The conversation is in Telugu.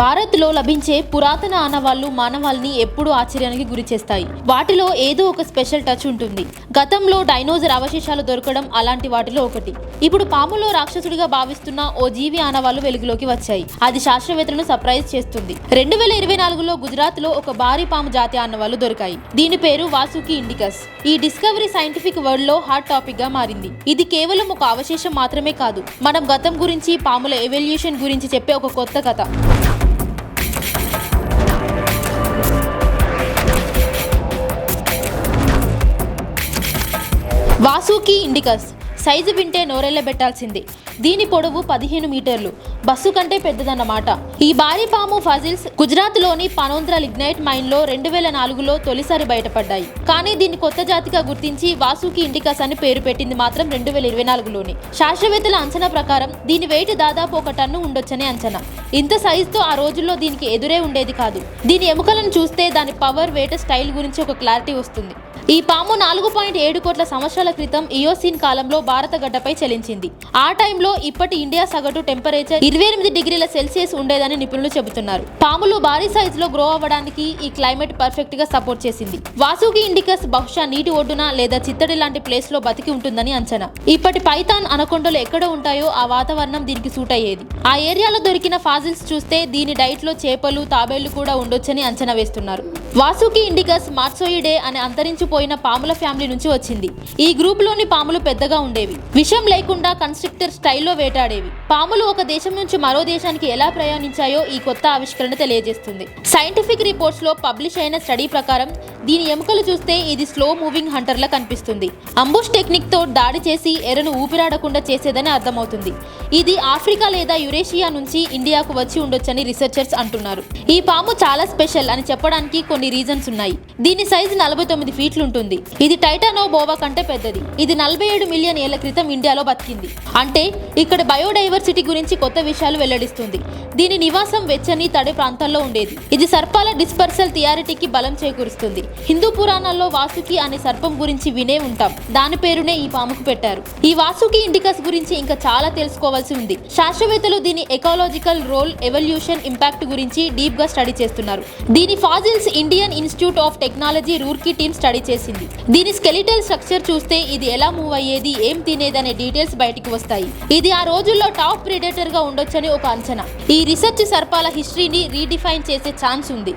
భారత్లో లభించే పురాతన ఆనవాళ్లు మానవాళిని ఎప్పుడూ ఆశ్చర్యానికి గురి చేస్తాయి. వాటిలో ఏదో ఒక స్పెషల్ టచ్ ఉంటుంది. గతంలో డైనోజర్ అవశేషాలు దొరకడం అలాంటి వాటిలో ఒకటి. ఇప్పుడు పాములో రాక్షసుడిగా భావిస్తున్న ఓ జీవి ఆనవాళ్లు వెలుగులోకి వచ్చాయి. అది శాస్త్రవేత్తలను సర్ప్రైజ్ చేస్తుంది. 2024లో గుజరాత్లో ఒక భారీ పాము జాతి ఆనవాళ్లు దొరికాయి. దీని పేరు వాసుకి ఇండికస్. ఈ డిస్కవరీ సైంటిఫిక్ వరల్డ్ లో హాట్ టాపిక్ గా మారింది. ఇది కేవలం ఒక అవశేషం మాత్రమే కాదు, మనం గతం గురించి, పాముల ఎవల్యూషన్ గురించి చెప్పే ఒక కొత్త కథ. వాసుకి ఇండికస్ సైజు వింటే నోరెళ్లబెట్టాల్సిందే. దీని పొడవు 15 మీటర్లు, బస్సు కంటే పెద్దదన్నమాట. ఈ భారీ పాము ఫజిల్స్ గుజరాత్ లోని పనోంద్రా లిగ్నైట్ మైన్ లో 2004లో తొలిసారి బయటపడ్డాయి. కానీ దీన్ని కొత్త జాతిగా గుర్తించి వాసుకి ఇండికస్ అని పేరు పెట్టింది మాత్రం 2024లోనే. శాస్త్రవేత్తల అంచనా ప్రకారం దీని వెయిట్ దాదాపు 1 టన్ను ఉండొచ్చని అంచనా. ఇంత సైజుతో ఆ రోజుల్లో దీనికి ఎదురే ఉండేది కాదు. దీని ఎముకలను చూస్తే దాని పవర్, వెయిట్, స్టైల్ గురించి ఒక క్లారిటీ వస్తుంది. ఈ పాము 4.7 కోట్ల సంవత్సరాల క్రితం ఇయోసీన్ కాలంలో భారత గడ్డపై చలించింది. ఆ టైంలో ఇప్పటి ఇండియా సగటు టెంపరేచర్ 28 డిగ్రీల సెల్సియస్ ఉండేదని నిపుణులు చెబుతున్నారు. పాములు భారీ సైజులో గ్రో అవ్వడానికి ఈ క్లైమేట్ పర్ఫెక్ట్ గా సపోర్ట్ చేసింది. వాసుకి ఇండికస్ బహుశా నీటి ఒడ్డున లేదా చిత్తడి లాంటి ప్లేస్ లో బతికి ఉంటుందని అంచనా. ఇప్పటి పైథాన్, అనకొండలు ఎక్కడ ఉంటాయో ఆ వాతావరణం దీనికి సూట్ అయ్యేది. ఆ ఏరియాలో దొరికిన ఫాజిల్స్ చూస్తే దీని డైట్ లో చేపలు, తాబేళ్లు కూడా ఉండొచ్చని అంచనా వేస్తున్నారు. వాసుకి ఇండికస్ మార్ట్సోయిడే అనే అంతరించిపోయిన పాముల ఫ్యామిలీ నుంచి వచ్చింది. ఈ గ్రూప్ లోని పాములు పెద్దగా ఉండేవి, విషం లేకుండా కన్స్ట్రక్టర్ స్టైల్లో వేటాడేవి. పాములు ఒక దేశం నుంచి మరో దేశానికి ఎలా ప్రయాణించాయో ఈ కొత్త ఆవిష్కరణ తెలియజేస్తుంది. సైంటిఫిక్ రిపోర్ట్స్ లో పబ్లిష్ అయిన స్టడీ ప్రకారం దీని ఎముకలు చూస్తే ఇది స్లో మూవింగ్ హంటర్ లా కనిపిస్తుంది. అంబుష్ టెక్నిక్ తో దాడి చేసి ఎరను ఊపిరాడకుండా చేసేదని అర్థమవుతుంది. ఇది ఆఫ్రికా లేదా యురేషియా నుంచి ఇండియాకు వచ్చి ఉండొచ్చని రీసెర్చర్స్ అంటున్నారు. ఈ పాము చాలా స్పెషల్ అని చెప్పడానికి కొన్ని రీజన్స్ ఉన్నాయి. దీని సైజు 49 ఫీట్లు ఉంటుంది. ఇది టైటానోబోవా కంటే పెద్దది. ఇది 47 మిలియన్ ఏళ్ల క్రితం ఇండియాలో బతికింది. అంటే ఇక్కడ బయోడైవర్సిటీ గురించి కొత్త విషయాలు వెల్లడిస్తుంది. దీని నివాసం వెచ్చని, తడి ప్రాంతాల్లో ఉండేది. ఇది సర్పాల డిస్పర్సల్ థియారిటీకి బలం చేకూరుస్తుంది. హిందూ పురాణాల్లో వాసుకి అనే సర్పం గురించి వినే ఉంటాం. దాని పేరునే ఈ పాముకు పెట్టారు. ఈ వాసుకి ఇండికస్ గురించి ఇంకా చాలా తెలుసుకోవాల్సి ఉంది. శాస్త్రవేత్తలు దీని ఎకాలజికల్ రోల్, ఎవల్యూషన్, ఇంపాక్ట్ గురించి డీప్ గా స్టడీ చేస్తున్నారు. దీని fossils Indian institute of technology Roorkee team study చేసింది. దీని స్కెలిటల్ స్ట్రక్చర్ చూస్తే ఇది ఎలా మూవ్ అయ్యేది, ఏం తినేది అనే డీటెయిల్స్ బయటికి వస్తాయి. ఇది ఆ రోజుల్లో టాప్ ప్రిడేటర్ గా ఉండొచ్చని ఒక అంచనా. ఈ రీసెర్చ్ సర్పాల హిస్టరీని రీడిఫైన్ చేసే ఛాన్స్ ఉంది.